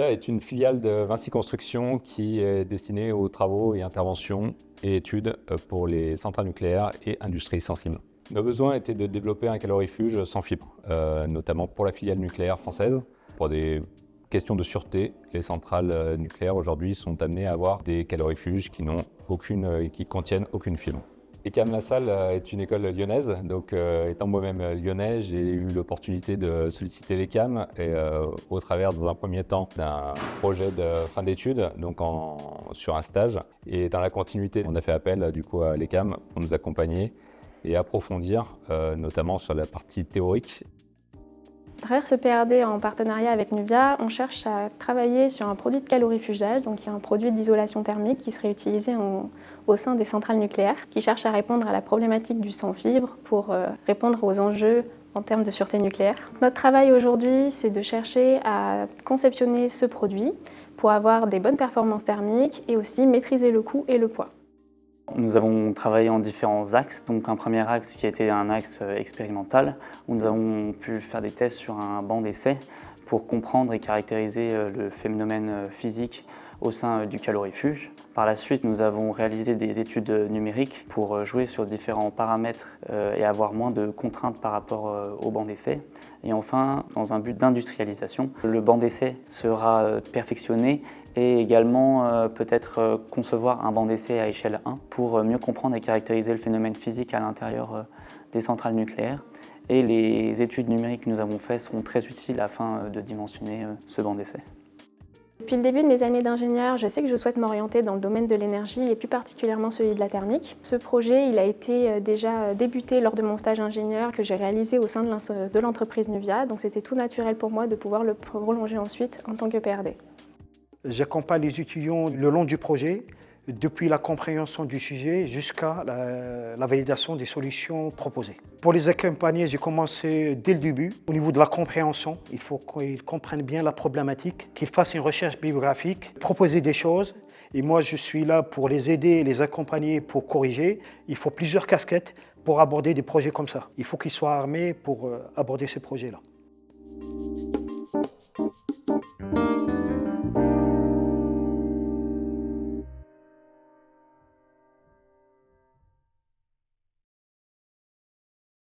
Nuvia est une filiale de Vinci Construction qui est destinée aux travaux et interventions et études pour les centrales nucléaires et industries sensibles. Nos besoins étaient de développer un calorifuge sans fibre, notamment pour la filiale nucléaire française. Pour des questions de sûreté, les centrales nucléaires aujourd'hui sont amenées à avoir des calorifuges qui contiennent aucune fibre. ECAM La Salle est une école lyonnaise, donc étant moi-même lyonnais, j'ai eu l'opportunité de solliciter l'ECAM au travers, dans un premier temps, d'un projet de fin d'études, donc sur un stage. Et dans la continuité, on a fait appel du coup à l'ECAM pour nous accompagner et approfondir, notamment sur la partie théorique. À travers ce PRD en partenariat avec Nuvia, on cherche à travailler sur un produit de calorifugage, donc qui est un produit d'isolation thermique qui serait utilisé au sein des centrales nucléaires, qui cherche à répondre à la problématique du sans-fibre pour répondre aux enjeux en termes de sûreté nucléaire. Notre travail aujourd'hui, c'est de chercher à conceptionner ce produit pour avoir des bonnes performances thermiques et aussi maîtriser le coût et le poids. Nous avons travaillé en différents axes, donc un premier axe qui a été un axe expérimental, où nous avons pu faire des tests sur un banc d'essai pour comprendre et caractériser le phénomène physique au sein du calorifuge. Par la suite, nous avons réalisé des études numériques pour jouer sur différents paramètres et avoir moins de contraintes par rapport au banc d'essai. Et enfin, dans un but d'industrialisation, le banc d'essai sera perfectionné et également peut-être concevoir un banc d'essai à échelle 1 pour mieux comprendre et caractériser le phénomène physique à l'intérieur des centrales nucléaires. Et les études numériques que nous avons faites seront très utiles afin de dimensionner ce banc d'essai. Depuis le début de mes années d'ingénieur, je sais que je souhaite m'orienter dans le domaine de l'énergie et plus particulièrement celui de la thermique. Ce projet il a été déjà débuté lors de mon stage ingénieur que j'ai réalisé au sein de l'entreprise Nuvia, donc c'était tout naturel pour moi de pouvoir le prolonger ensuite en tant que PRD. J'accompagne les étudiants le long du projet, depuis la compréhension du sujet jusqu'à la validation des solutions proposées. Pour les accompagner, j'ai commencé dès le début. Au niveau de la compréhension, il faut qu'ils comprennent bien la problématique, qu'ils fassent une recherche bibliographique, proposer des choses. Et moi, je suis là pour les aider, les accompagner, pour corriger. Il faut plusieurs casquettes pour aborder des projets comme ça. Il faut qu'ils soient armés pour aborder ces projets-là.